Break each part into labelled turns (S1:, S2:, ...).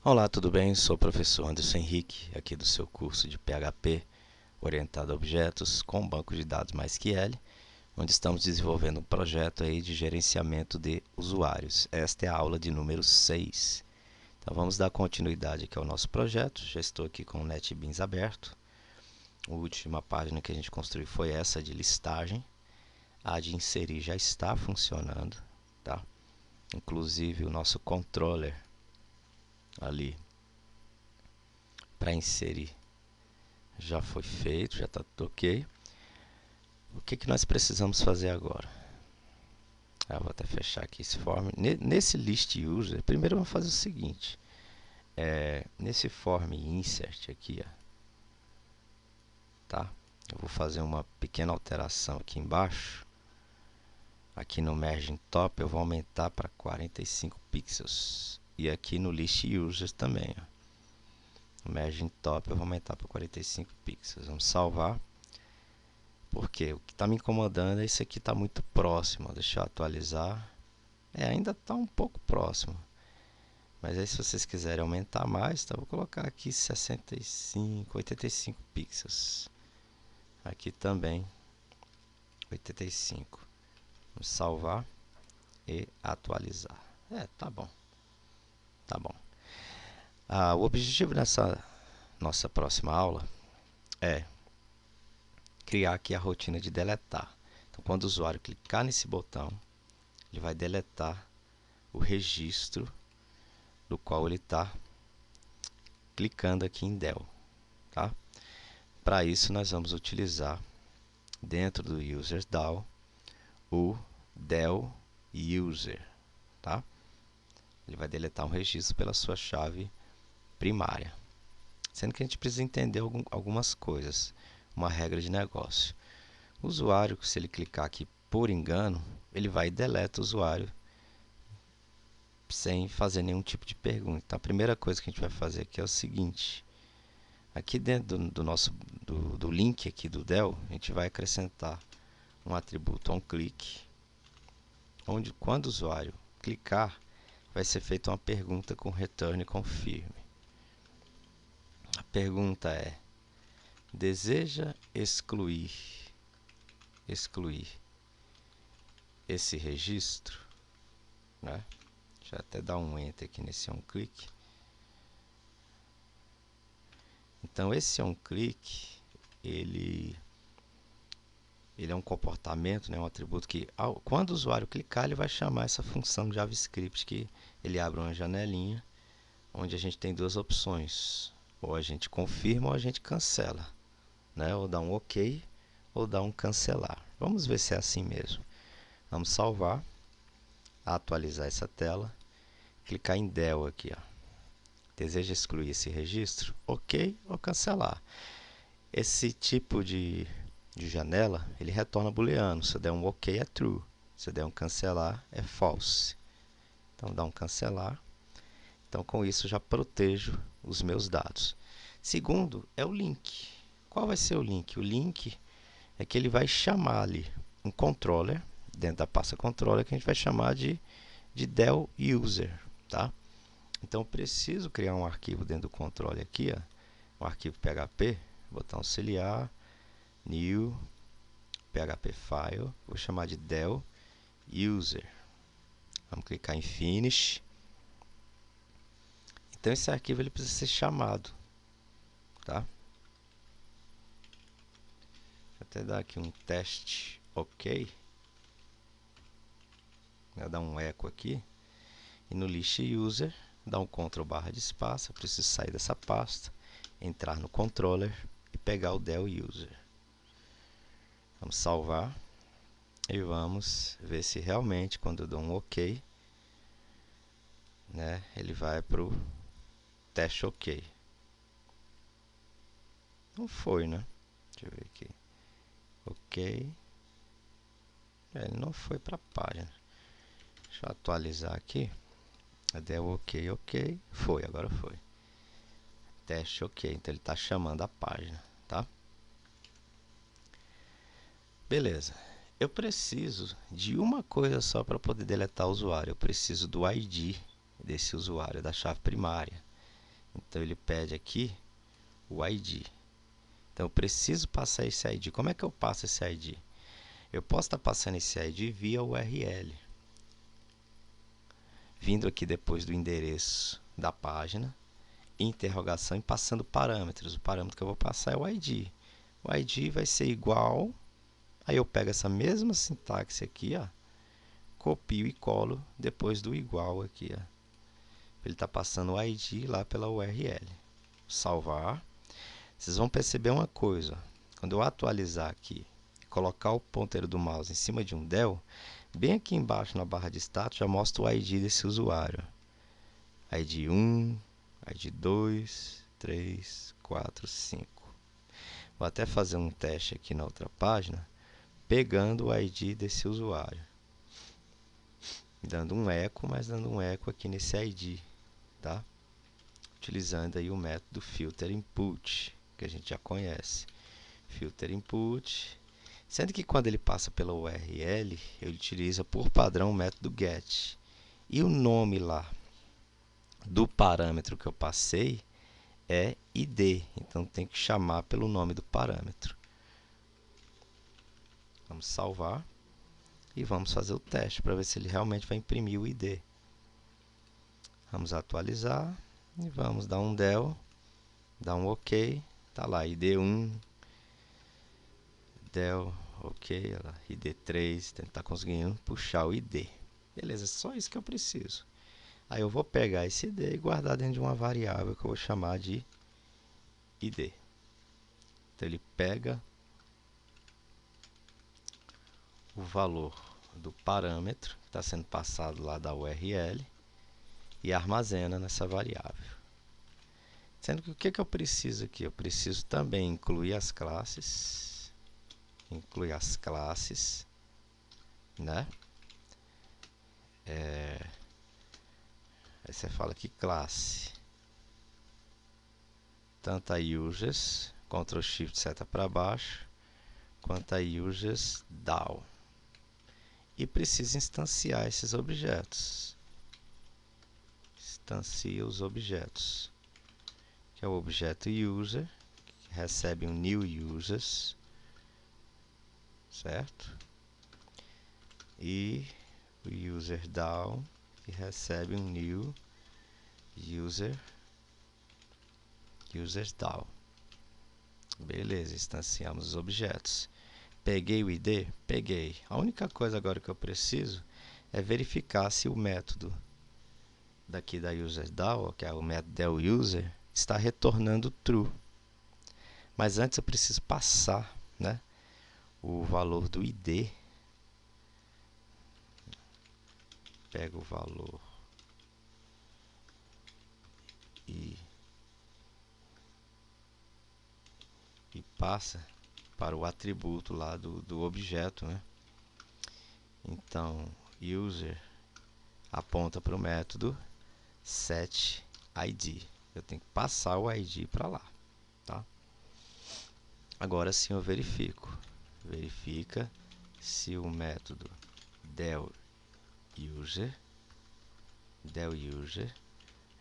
S1: Olá, tudo bem? Sou o professor Anderson Henrique, aqui do seu curso de PHP orientado a objetos com banco de dados MySQL, onde estamos desenvolvendo um projeto aí de gerenciamento de usuários. Esta é a aula de número 6. Então vamos dar continuidade aqui ao nosso projeto. Já estou aqui com o NetBeans aberto. A última página que a gente construiu foi essa de listagem. A de inserir já está funcionando, tá? Inclusive o nosso controller ali para inserir já foi feito, já está tudo ok. O que nós precisamos fazer agora? Vou até fechar aqui esse form. Nesse list user, primeiro vamos fazer o seguinte. Nesse form insert aqui, ó, tá? Eu vou fazer uma pequena alteração aqui embaixo. Aqui no margin top eu vou aumentar para 45 pixels. E aqui no list users também, ó. No margin top eu vou aumentar para 45 pixels. Vamos salvar. Porque o que está me incomodando é isso aqui está muito próximo. Deixa eu atualizar. Ainda está um pouco próximo. Mas aí se vocês quiserem aumentar mais, tá? Vou colocar aqui 65, 85 pixels. Aqui também 85. Vamos salvar e atualizar. Tá bom. Tá bom. O objetivo dessa nossa próxima aula é criar aqui a rotina de deletar. Então, quando o usuário clicar nesse botão, ele vai deletar o registro do qual ele está clicando aqui em del. Tá? Para isso, nós vamos utilizar dentro do UsersDAO o del user. Tá? Ele vai deletar um registro pela sua chave primária. Sendo que a gente precisa entender algumas coisas. Uma regra de negócio. O usuário, se ele clicar aqui por engano, ele vai e deleta o usuário sem fazer nenhum tipo de pergunta. Então, a primeira coisa que a gente vai fazer aqui é o seguinte. Aqui dentro do link aqui do del, a gente vai acrescentar um atributo onClick, onde quando o usuário clicar, vai ser feita uma pergunta com return confirm. A pergunta é: deseja excluir esse registro, né? Deixa eu até dar um enter aqui nesse onClick. Então esse onClick, ele é um comportamento, né, um atributo que quando o usuário clicar, ele vai chamar essa função JavaScript, que ele abre uma janelinha onde a gente tem duas opções: ou a gente confirma ou a gente cancela, né? Ou dá um OK ou dá um cancelar. Vamos ver se é assim mesmo. Vamos salvar, atualizar essa tela, clicar em del aqui, ó. Deseja excluir esse registro? OK ou cancelar. Esse tipo de janela, ele retorna booleano. Se eu der um OK é true, se eu der um cancelar é false. Então dá um cancelar. Então com isso já protejo os meus dados. Segundo é o link. Qual vai ser o link? O link é que ele vai chamar ali um controller, dentro da pasta controller, que a gente vai chamar de del user, tá? Então eu preciso criar um arquivo dentro do controller aqui, ó, um arquivo PHP, botão auxiliar, new, PHP file, vou chamar de del user. Vamos clicar em finish. Então esse arquivo ele precisa ser chamado, tá? Vou até dar aqui um teste OK. Vou dar um eco aqui. E no list user, dar um Ctrl / espaço. Eu preciso sair dessa pasta, entrar no controller e pegar o del user. Vamos salvar e vamos ver se realmente, quando eu dou um OK, né, ele vai para o teste OK. Não foi, né? Deixa eu ver aqui. OK. Ele não foi para a página. Deixa eu atualizar aqui. Deu OK, OK. Foi, agora foi. Teste OK. Então ele está chamando a página, tá? Beleza. Eu preciso de uma coisa só para poder deletar o usuário. Eu preciso do ID desse usuário, da chave primária. Então ele pede aqui o ID. Então eu preciso passar esse ID. Como é que eu passo esse ID? Eu posso estar passando esse ID via URL. Vindo aqui depois do endereço da página, interrogação e passando parâmetros. O parâmetro que eu vou passar é o ID. O ID vai ser igual. Aí eu pego essa mesma sintaxe aqui, ó, copio e colo depois do igual aqui, ó. Ele está passando o ID lá pela URL. Salvar. Vocês vão perceber uma coisa. Quando eu atualizar aqui, colocar o ponteiro do mouse em cima de um del, bem aqui embaixo na barra de status já mostra o ID desse usuário. ID 1, ID 2, 3, 4, 5. Vou até fazer um teste aqui na outra página, pegando o ID desse usuário. Dando um eco, mas dando um eco aqui nesse ID, tá? Utilizando aí o método filter input, que a gente já conhece. Filter input, sendo que quando ele passa pela URL, ele utiliza por padrão o método get. E o nome lá do parâmetro que eu passei é ID, então tem que chamar pelo nome do parâmetro. Vamos salvar e vamos fazer o teste para ver se ele realmente vai imprimir o ID. Vamos atualizar e vamos dar um del, dar um OK, tá lá ID1, del, OK, ID3, tentar conseguindo puxar o ID. Beleza, só isso que eu preciso. Aí eu vou pegar esse ID e guardar dentro de uma variável que eu vou chamar de ID. Então ele pega o valor do parâmetro que está sendo passado lá da URL e armazena nessa variável. Sendo que o que eu preciso aqui? Eu preciso também incluir as classes. Incluir as classes, né? Aí você fala que classe. Tanto a users, Ctrl Shift seta para baixo, quanto a users DAO. E precisa instanciar esses objetos. Instancia os objetos. Que é o objeto user, que recebe um new users, certo? E o user DAO, que recebe um new user, users DAO. Beleza, instanciamos os objetos. Peguei o ID? Peguei. A única coisa agora que eu preciso é verificar se o método daqui da userDAO, que é o método delUser, está retornando true. Mas antes eu preciso passar, né, o valor do ID. Pego o valor e passa para o atributo lá do objeto, né? Então, user aponta para o método setID. Eu tenho que passar o ID para lá, tá? Agora sim eu verifico. Verifica se o método delUser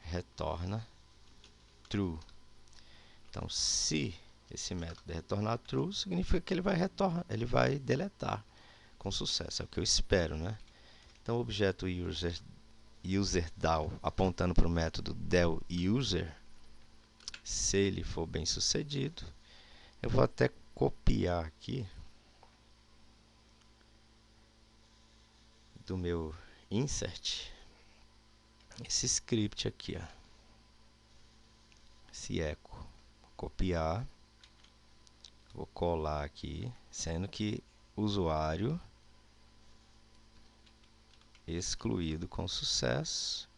S1: retorna true. Então, se esse método retornar true, significa que ele vai deletar com sucesso. É o que eu espero, né? Então, o objeto userDAO apontando para o método delUser, se ele for bem sucedido, eu vou até copiar aqui do meu insert esse script aqui, ó. Esse echo. Vou copiar, vou colar aqui, sendo que usuário excluído com sucesso.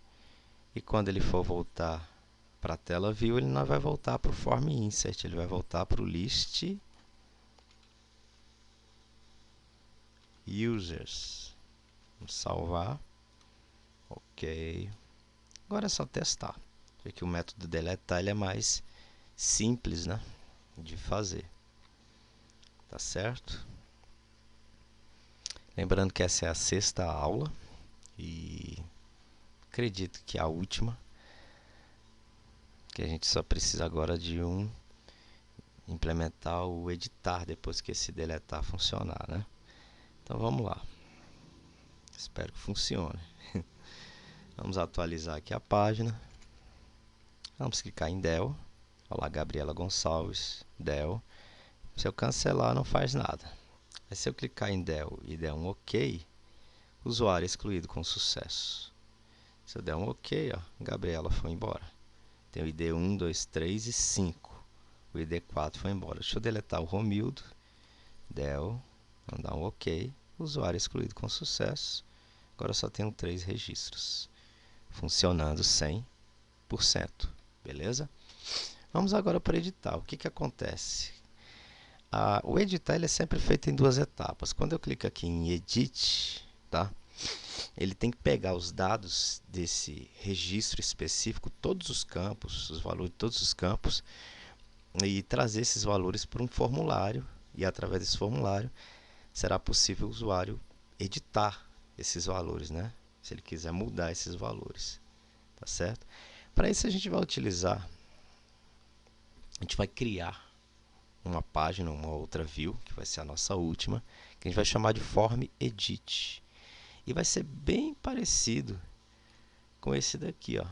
S1: E quando ele for voltar para a tela view, ele não vai voltar para o form insert, ele vai voltar para o list users. Vamos salvar. Ok. Agora é só testar. Ver que o método deletar ele é mais simples, né, de fazer. Tá certo? Lembrando que essa é a 6ª aula e acredito que a última, que que a gente só precisa agora de implementar o editar depois que esse deletar funcionar, né? Então vamos lá. Espero que funcione. Vamos atualizar aqui a página. Vamos clicar em Del. Olha lá, Gabriela Gonçalves, Del. Se eu cancelar, não faz nada. Aí, se eu clicar em Del e der um OK, usuário excluído com sucesso. Se eu der um OK, ó, Gabriela foi embora. Tem o ID 1, 2, 3 e 5. O ID 4 foi embora. Deixa eu deletar o Romildo. Del. Vamos dar um OK. Usuário excluído com sucesso. Agora só tenho 3 registros. Funcionando 100%. Beleza? Vamos agora para editar. O que que acontece? O editar ele é sempre feito em 2 etapas. Quando eu clico aqui em Edit, tá? Ele tem que pegar os dados desse registro específico, todos os campos, os valores de todos os campos, e trazer esses valores para um formulário. E através desse formulário será possível o usuário editar esses valores, né? Se ele quiser mudar esses valores, tá certo? Para isso a gente vai utilizar, a gente vai criar uma página, uma outra view, que vai ser a nossa última, que a gente vai chamar de Form Edit. E vai ser bem parecido com esse daqui, ó,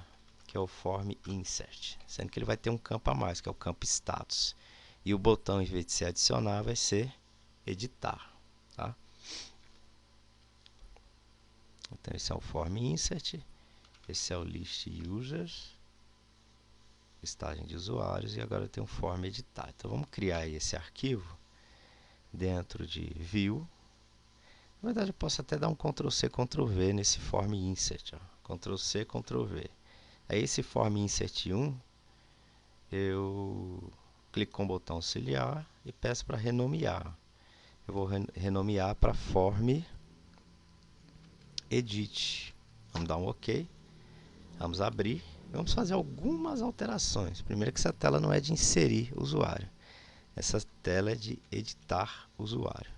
S1: que é o Form Insert, sendo que ele vai ter um campo a mais, que é o campo Status. E o botão, em vez de ser adicionar, vai ser editar, tá? Então esse é o Form Insert, esse é o List Users, listagem de usuários, e agora tem um Form Editar. Então vamos criar esse arquivo dentro de View. Na verdade eu posso até dar um Ctrl C, Ctrl V nesse Form Insert, ó. Ctrl C, Ctrl V. Aí esse Form Insert 1, eu clico com o botão auxiliar e peço para renomear. Eu vou renomear para Form Edit. Vamos dar um OK. Vamos abrir. Vamos fazer algumas alterações. Primeiro que essa tela não é de inserir usuário. Essa tela é de editar usuário.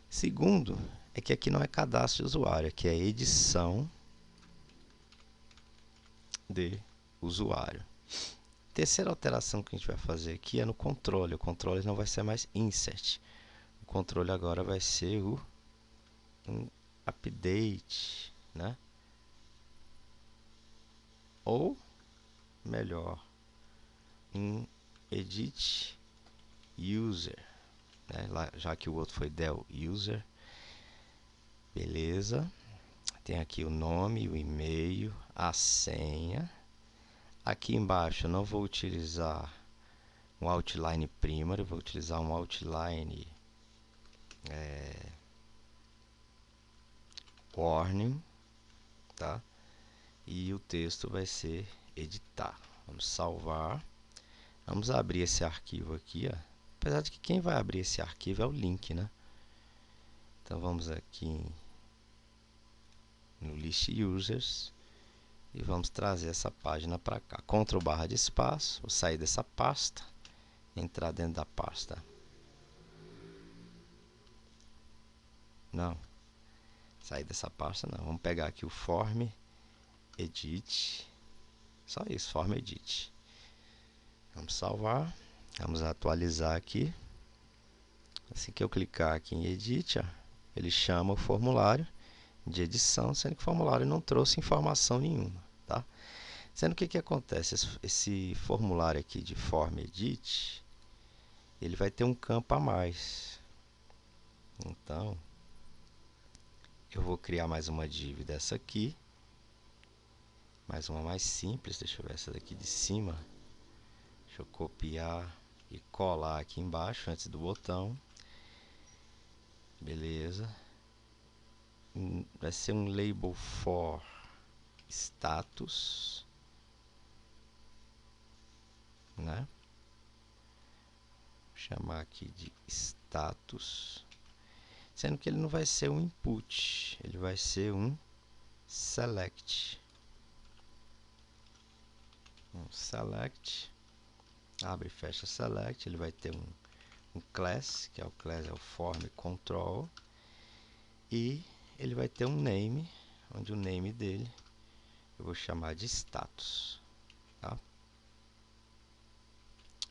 S1: Segundo, é que aqui não é cadastro de usuário, aqui é edição de usuário. Terceira alteração que a gente vai fazer aqui é no controle. O controle não vai ser mais insert. O controle agora vai ser um update, né? Ou melhor, um edit user, né? Já que o outro foi del user. Beleza. Tem aqui o nome, o e-mail, a senha. Aqui embaixo eu não vou utilizar um outline primário, vou utilizar um outline warning, tá? E o texto vai ser editar. Vamos salvar. Vamos abrir esse arquivo aqui, ó. Apesar de que quem vai abrir esse arquivo é o link, né? Então vamos aqui no List Users e vamos trazer essa página para cá. Ctrl barra de espaço, vou sair dessa pasta, entrar dentro da pasta. Não, sair dessa pasta não. Vamos pegar aqui o Form Edit, só isso, Form Edit. Vamos salvar, vamos atualizar aqui. Assim que eu clicar aqui em Edit, ó, ele chama o formulário de edição, sendo que o formulário não trouxe informação nenhuma, tá? Sendo que o que acontece? Esse formulário aqui de Form Edit, ele vai ter um campo a mais. Então, eu vou criar mais uma div dessa aqui, mais uma mais simples. Deixa eu ver essa daqui de cima. Deixa eu copiar e colar aqui embaixo antes do botão. Beleza. Vai ser um label for status, né? Vou chamar aqui de status, sendo que ele não vai ser um input, ele vai ser um select. Select, abre e fecha select. Ele vai ter um class, que é o form control, e ele vai ter um name, onde o name dele eu vou chamar de status, tá?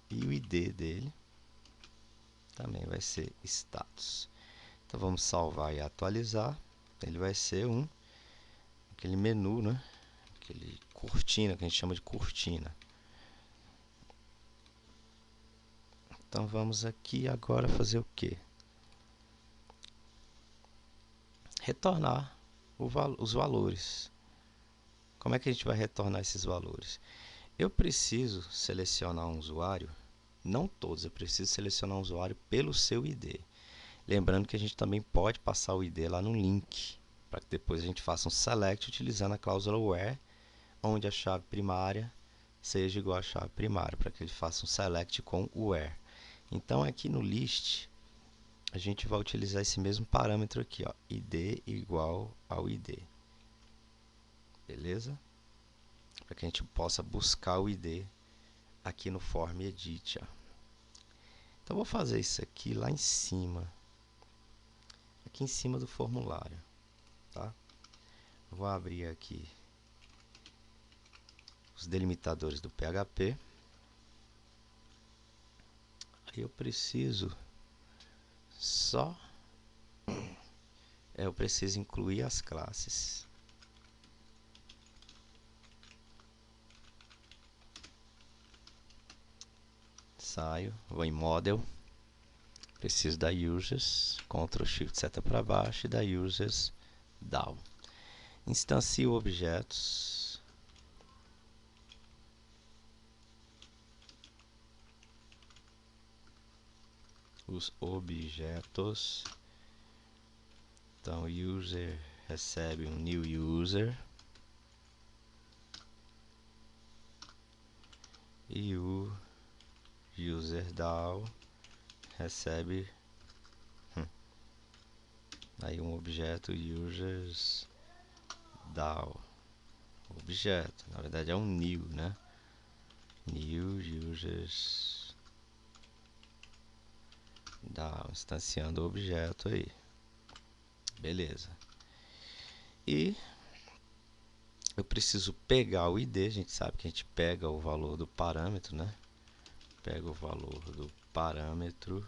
S1: e o ID dele também vai ser status. Então vamos salvar e atualizar. Ele vai ser aquele menu, né? Aquele cortina que a gente chama de cortina. Então vamos aqui agora fazer o que? Retornar os valores. Como é que a gente vai retornar esses valores? Eu preciso selecionar um usuário, não todos, eu preciso selecionar um usuário pelo seu ID. Lembrando que a gente também pode passar o ID lá no link, para que depois a gente faça um select utilizando a cláusula where, onde a chave primária seja igual à chave primária, para que ele faça um select com o where. Então aqui no list, a gente vai utilizar esse mesmo parâmetro aqui, ó, ID igual ao ID. Beleza? Para que a gente possa buscar o ID aqui no Form Edit. Ó. Então, vou fazer isso aqui lá em cima. Aqui em cima do formulário. Tá? Vou abrir aqui os delimitadores do PHP. Aí eu preciso eu preciso incluir as classes. Saio, vou em Model, preciso da Users, Ctrl Shift seta para baixo e da Users down. Instancio objetos. Os objetos. Então, user recebe um new user. E o userDAO recebe aí um objeto usersDAO. Objeto, na verdade é um new, né? New users DAO, instanciando o objeto aí. Beleza. E eu preciso pegar o ID, a gente sabe que a gente pega o valor do parâmetro, né? Pega o valor do parâmetro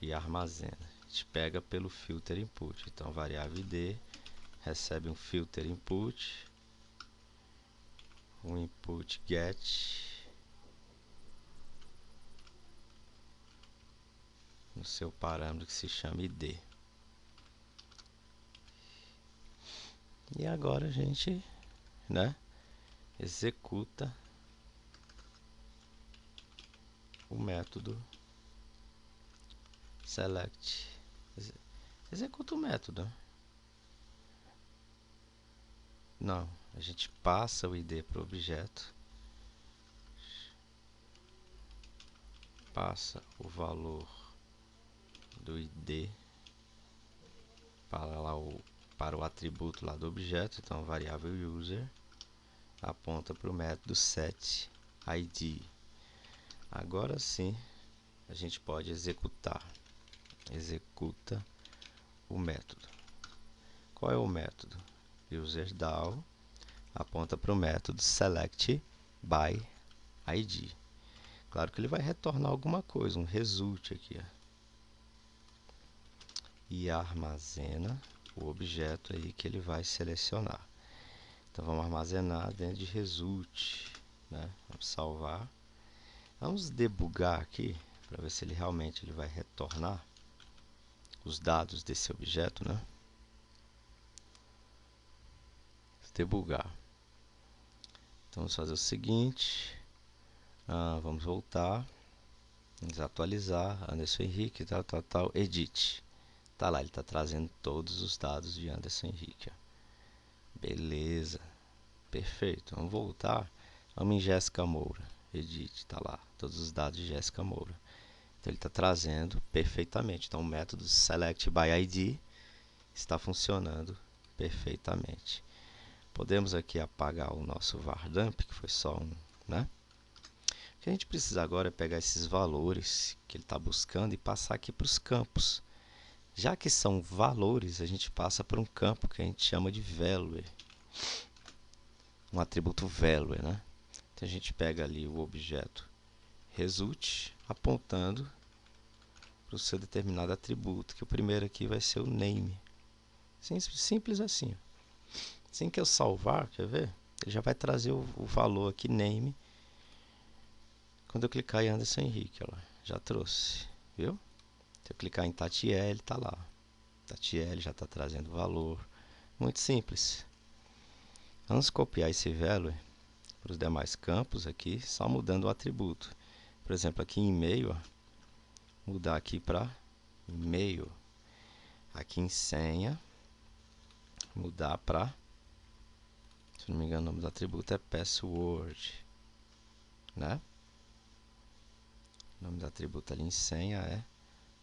S1: e armazena. A gente pega pelo filter input. Então, variável ID recebe um filter input, um input get no seu parâmetro que se chama ID. E agora a gente, né, executa o método select. Executa o método. Não, a gente passa o ID para o objeto, passa o valor do ID para o atributo lá do objeto, então variável user aponta para o método setID. Agora sim a gente pode executar. Executa o método. Qual é o método? UserDAO aponta para o método select by ID. Claro que ele vai retornar alguma coisa, um result aqui. Ó. E armazena o objeto aí que ele vai selecionar. Então vamos armazenar dentro de result, né? Vamos salvar. Vamos debugar aqui para ver se ele realmente vai retornar os dados desse objeto, né? Debugar. Então vamos fazer o seguinte, vamos voltar, vamos atualizar, Anderson Henrique, tal, edit. Tá lá, ele está trazendo todos os dados de Anderson Henrique. Ó. Beleza, perfeito. Vamos voltar, vamos em Jéssica Moura, edit, tá lá, todos os dados de Jéssica Moura. Então ele está trazendo perfeitamente. Então o método select by ID está funcionando perfeitamente. Podemos aqui apagar o nosso vardump, que foi só né? O que a gente precisa agora é pegar esses valores que ele está buscando e passar aqui para os campos. Já que são valores, a gente passa para um campo que a gente chama de value. Um atributo value, né? Então a gente pega ali o objeto result apontando para o seu determinado atributo, que o primeiro aqui vai ser o name. Simples assim. Assim que eu salvar, quer ver? Ele já vai trazer o valor aqui, name. Quando eu clicar em Anderson Henrique, ó, já trouxe, viu? Se eu clicar em Tatiele, tá lá. Tatiele já está trazendo valor. Muito simples. Vamos copiar esse value para os demais campos aqui, só mudando o atributo. Por exemplo, aqui em e-mail, mudar aqui para e-mail. Aqui em senha, mudar para, se não me engano, o nome do atributo é password, né? O nome do atributo ali em senha é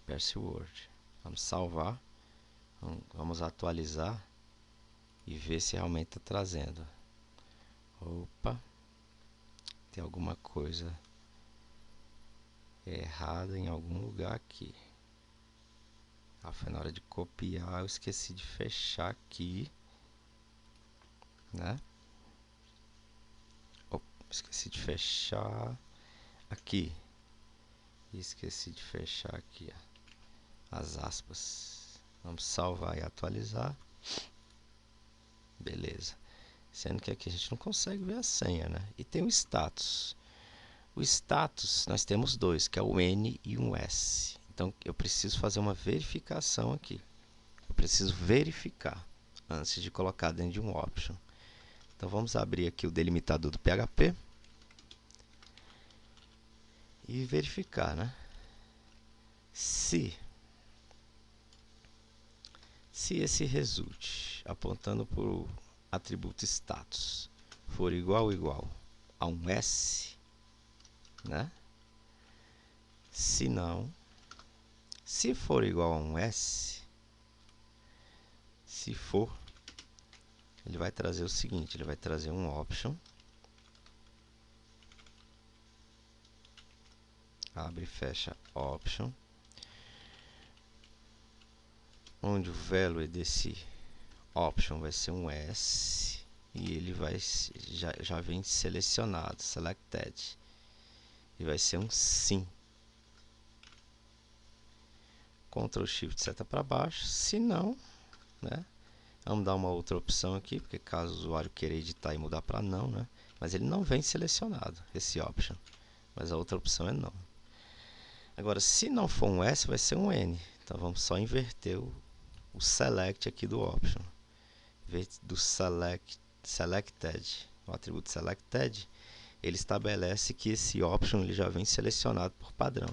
S1: password. Vamos salvar, vamos atualizar e ver se realmente está trazendo. Opa, tem alguma coisa errada em algum lugar aqui. Foi na hora de copiar, eu esqueci de fechar aqui, né? Esqueci de fechar aqui. E esqueci de fechar aqui, ó, as aspas. Vamos salvar e atualizar. Beleza. Sendo que aqui a gente não consegue ver a senha, né? E tem o status. O status nós temos dois, que é o N e um S. Então eu preciso fazer uma verificação aqui. Eu preciso verificar antes de colocar dentro de um option. Então vamos abrir aqui o delimitador do PHP e verificar, né? Se esse result apontando para o atributo status for igual a um S, né? Se não, se for igual a um S, se for, ele vai trazer o seguinte, ele vai trazer um option, abre e fecha option, onde o value desse option vai ser um S e ele vai já vem selecionado, selected, e vai ser um sim. Ctrl Shift seta para baixo, se não, né? Vamos dar uma outra opção aqui, porque caso o usuário queira editar e mudar para não, né? Mas ele não vem selecionado, esse option, mas a outra opção é não. Agora, se não for um S, vai ser um N. Então vamos só inverter o select aqui do option. Em vez do selected, o atributo selected, ele estabelece que esse option ele já vem selecionado por padrão.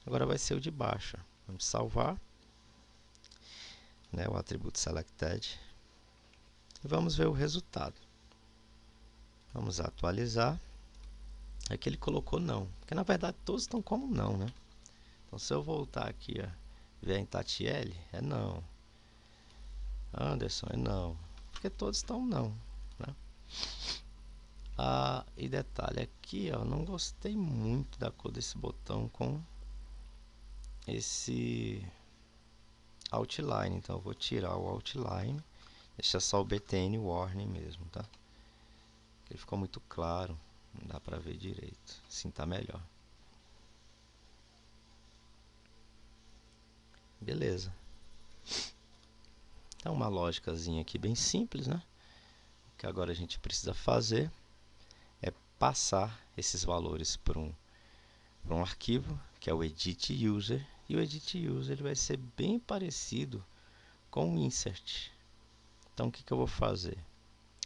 S1: Agora vai ser o de baixo. Vamos salvar, né, o atributo selected e vamos ver o resultado. Vamos atualizar. Aqui ele colocou não, porque na verdade todos estão como não, né? Então se eu voltar aqui, ó, ver em Tatiele, é não. Anderson é não, porque todos estão não, né? E detalhe aqui, ó, não gostei muito da cor desse botão com esse outline, então eu vou tirar o outline, deixar só o btn warning mesmo, tá? Ele ficou muito claro, não dá pra ver direito, assim tá melhor. Beleza. Então uma lógicazinha aqui bem simples, né? O que agora a gente precisa fazer é passar esses valores para um arquivo, que é o edit user, e o edit user ele vai ser bem parecido com o insert. Então o que eu vou fazer?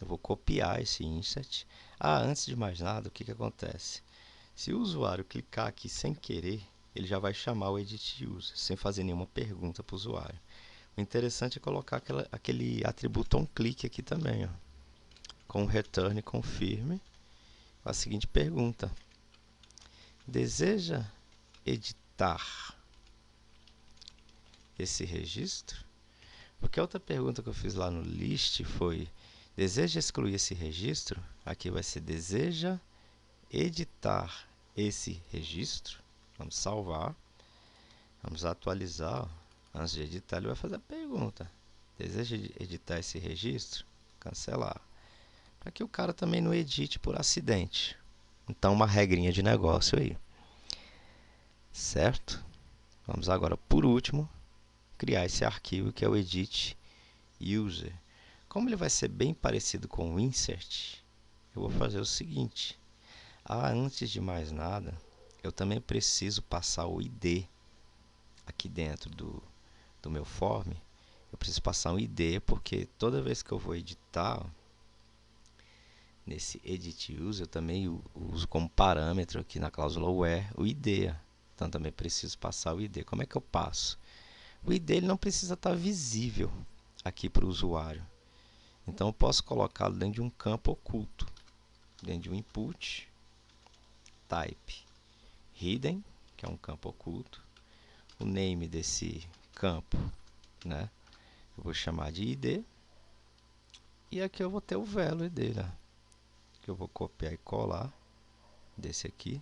S1: Eu vou copiar esse insert. Antes de mais nada, o que acontece? Se o usuário clicar aqui sem querer, ele já vai chamar o edit user, sem fazer nenhuma pergunta para o usuário. O interessante é colocar aquele atributo onClick aqui também, ó, com return confirm, com a seguinte pergunta: deseja editar esse registro? Porque a outra pergunta que eu fiz lá no list foi: deseja excluir esse registro? Aqui vai ser: deseja editar esse registro? Vamos salvar, vamos atualizar. Antes de editar, ele vai fazer a pergunta: deseja editar esse registro? Cancelar. Para que o cara também não edite por acidente, Então, uma regrinha de negócio aí, certo? Vamos agora, por último, criar esse arquivo que é o edit user. Como ele vai ser bem parecido com o insert, eu vou fazer o seguinte. Antes de mais nada, eu também preciso passar o ID aqui dentro do meu form. Eu preciso passar um ID, porque toda vez que eu vou editar, nesse edit user, eu também uso como parâmetro aqui na cláusula where o ID. Então, também preciso passar o ID. Como é que eu passo? O ID ele não precisa estar visível aqui para o usuário. Então, eu posso colocá-lo dentro de um campo oculto, dentro de um input, type hidden, que é um campo oculto, o name desse campo, né? Eu vou chamar de ID, e aqui eu vou ter o value dele, que eu vou copiar e colar desse aqui,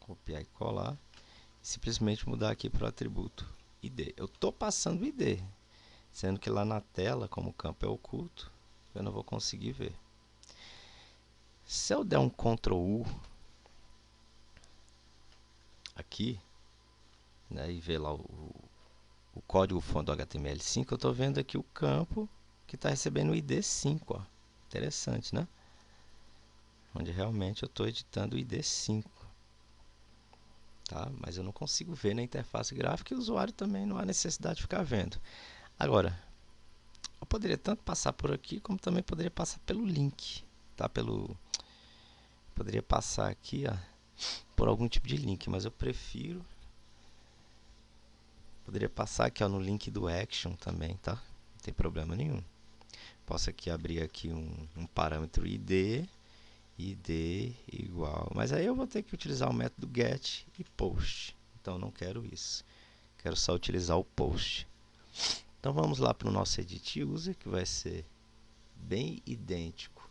S1: copiar e colar, e simplesmente mudar aqui para o atributo ID. Eu estou passando o ID, sendo que lá na tela, como o campo é oculto, eu não vou conseguir ver. Se eu der um Ctrl U aqui, né, e ver lá o código-fonte do HTML5, eu estou vendo aqui o campo que está recebendo o ID 5. Ó. Interessante, né? Onde realmente eu estou editando o ID 5. Tá? Mas eu não consigo ver na interface gráfica e o usuário também não há necessidade de ficar vendo. Agora, eu poderia tanto passar por aqui, como também poderia passar pelo link. Tá? Poderia passar aqui ó, por algum tipo de link, mas eu prefiro... Poderia passar aqui ó, no link do Action também, tá? Não tem problema nenhum. Posso aqui abrir aqui um parâmetro ID igual. Mas aí eu vou ter que utilizar o método get e post. Então não quero isso. Quero só utilizar o post. Então vamos lá para o nosso edit user, que vai ser bem idêntico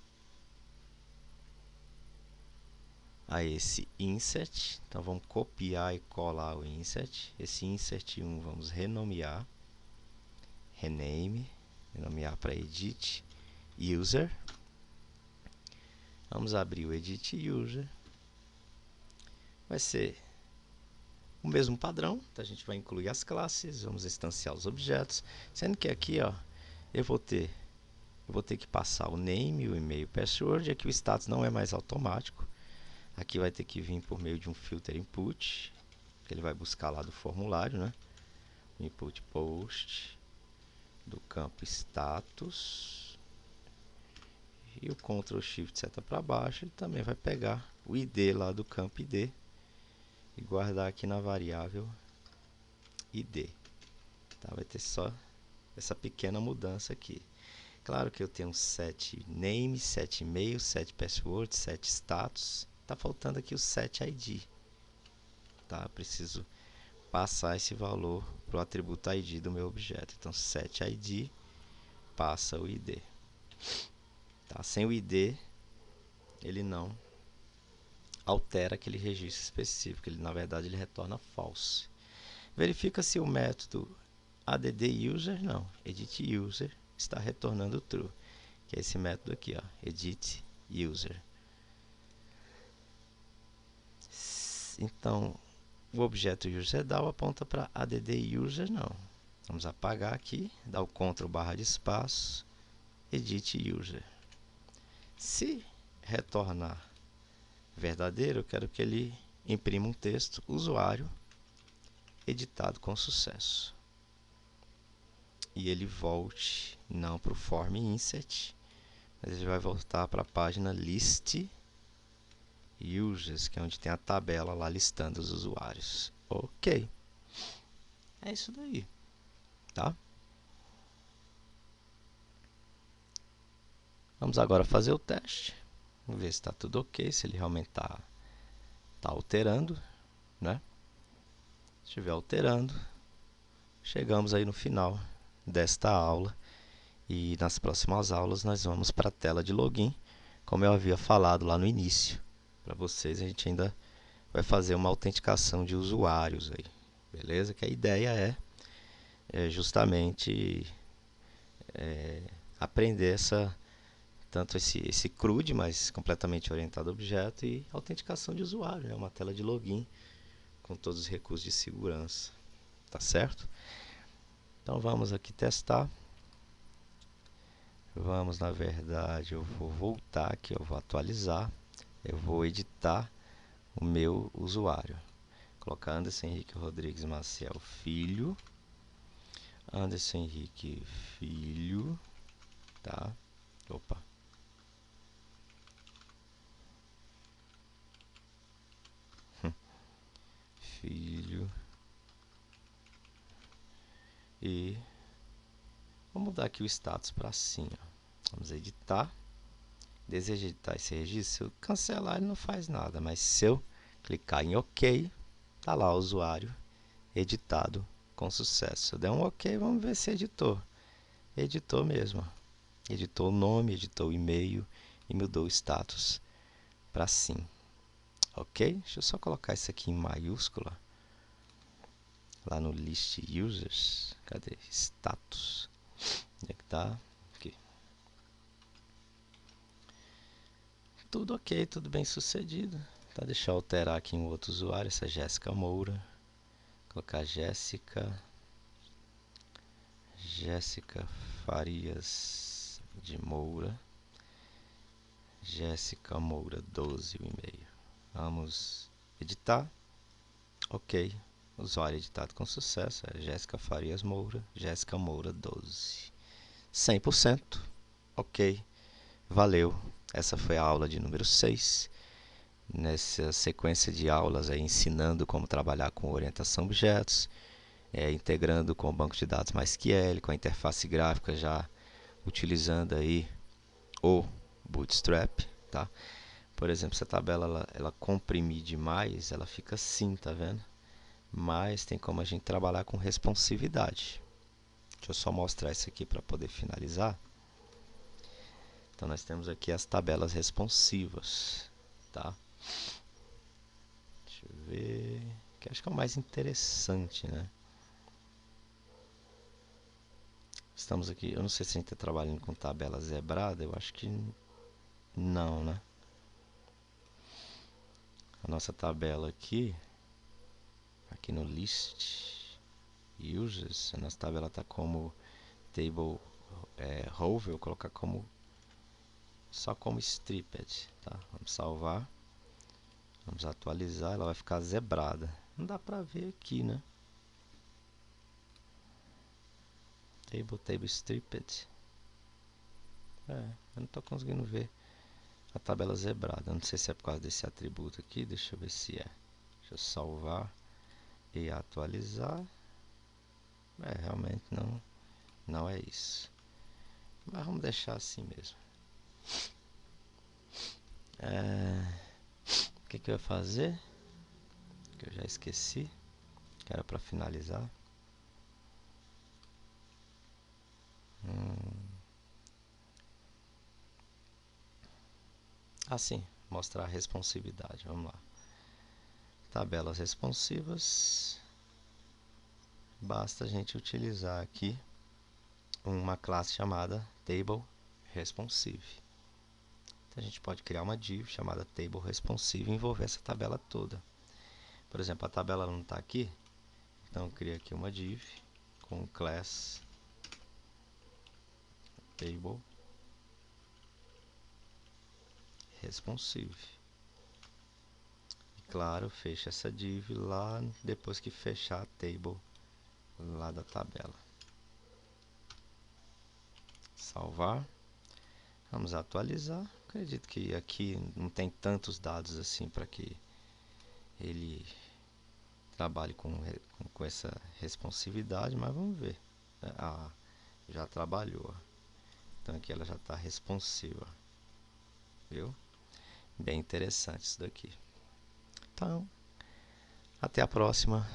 S1: a esse insert. Então vamos copiar e colar o insert. Esse insert 1 vamos renomear. Rename. Renomear para edit user. Vamos abrir o edit user. Vai ser o mesmo padrão. Então a gente vai incluir as classes, vamos instanciar os objetos, sendo que aqui ó, eu vou ter que passar o name, o e-mail, o password. Aqui o status não é mais automático. Aqui vai ter que vir por meio de um filter input, que ele vai buscar lá do formulário, né? Input post do campo status, e o Ctrl Shift seta para baixo, ele também vai pegar o ID lá do campo ID e guardar aqui na variável ID. Tá? Vai ter só essa pequena mudança aqui. Claro que eu tenho set name, set e-mail, set password, set status. Tá faltando aqui o set ID. Tá? Preciso passar esse valor para o atributo ID do meu objeto. Então, set ID passa o ID. Tá? Sem o ID, ele não altera aquele registro específico. Ele, na verdade, ele retorna false. Verifica se o método add_user, não, edit_user, está retornando true, que é esse método aqui, ó, edit_user. Então, o objeto user_DAO aponta para add_user, não. Vamos apagar aqui, dar o Ctrl barra de espaço, edit_user. Se retornar verdadeiro, eu quero que ele imprima um texto, usuário, editado com sucesso. E ele volte não para o form insert, mas ele vai voltar para a página list users, que é onde tem a tabela lá listando os usuários. Ok. É isso daí. Tá? Vamos agora fazer o teste. Vamos ver se está tudo ok, se ele realmente está alterando, né? Se estiver alterando, chegamos aí no final desta aula. E nas próximas aulas nós vamos para a tela de login, como eu havia falado lá no início. Para vocês, a gente ainda vai fazer uma autenticação de usuários aí, beleza? Que a ideia é justamente aprender tanto esse CRUD, mas completamente orientado a objeto, e autenticação de usuário, né? Uma tela de login com todos os recursos de segurança, tá certo? Então vamos aqui testar. Vamos, na verdade, eu vou voltar aqui, eu vou atualizar, eu vou editar o meu usuário. Colocar Anderson Henrique Rodrigues Maciel Filho, Anderson Henrique Filho, tá? Opa. Filho. E vou mudar aqui o status para assim, ó. Vamos editar. Desejo editar esse registro. Se eu cancelar, ele não faz nada, mas se eu clicar em OK, tá lá o usuário editado com sucesso. Se eu der um OK, vamos ver se editou. Editou mesmo. Editou o nome, editou o e-mail e mudou o status para sim. Ok? Deixa eu só colocar isso aqui em maiúscula. Lá no list users. Cadê? Status. Onde é que tá? Aqui. Tudo ok, tudo bem sucedido. Tá, deixa eu alterar aqui um outro usuário, essa Jéssica Moura. Vou colocar Jéssica Farias de Moura. Jéssica Moura 12 o e-mail. Vamos editar. Ok. Usuário editado com sucesso. É Jéssica Farias Moura. Jéssica Moura 12. 100%. Ok. Valeu. Essa foi a aula de número 6. Nessa sequência de aulas aí, ensinando como trabalhar com orientação a objetos, integrando com o banco de dados MySQL, com a interface gráfica, já utilizando aí o Bootstrap, tá? Por exemplo, se a tabela ela comprimir demais, ela fica assim, tá vendo? Mas tem como a gente trabalhar com responsividade. Deixa eu só mostrar isso aqui para poder finalizar. Então nós temos aqui as tabelas responsivas, tá? Deixa eu ver, que acho que é o mais interessante, né? Estamos aqui, eu não sei se a gente está trabalhando com tabela zebrada, eu acho que não, né? A nossa tabela aqui no list users, a nossa tabela está como table row, eu vou colocar como só como stripped, tá? Vamos salvar, vamos atualizar, ela vai ficar zebrada. Não dá pra ver aqui, né? Table stripped. Eu não tô conseguindo ver a tabela zebrada. Não sei se é por causa desse atributo aqui. Deixa eu ver se é. Deixa eu salvar e atualizar. Realmente não é isso. Mas vamos deixar assim mesmo. O que eu ia fazer? Que eu já esqueci. Que era para finalizar. Assim, mostrar a responsividade. Vamos lá. Tabelas responsivas. Basta a gente utilizar aqui uma classe chamada Table Responsive. Então, a gente pode criar uma div chamada Table Responsive e envolver essa tabela toda. Por exemplo, a tabela não está aqui, então eu crio aqui uma div com class Table Responsive. E, claro, fecha essa div lá depois que fechar a table lá da tabela. Salvar. Vamos atualizar. Acredito que aqui não tem tantos dados assim para que ele trabalhe com essa responsividade, mas vamos ver. Já trabalhou. Então aqui ela já está responsiva. Viu? Bem interessante isso daqui. Então, até a próxima.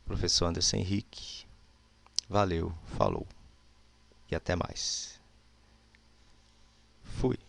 S1: Professor Anderson Henrique. Valeu, falou e até mais. Fui.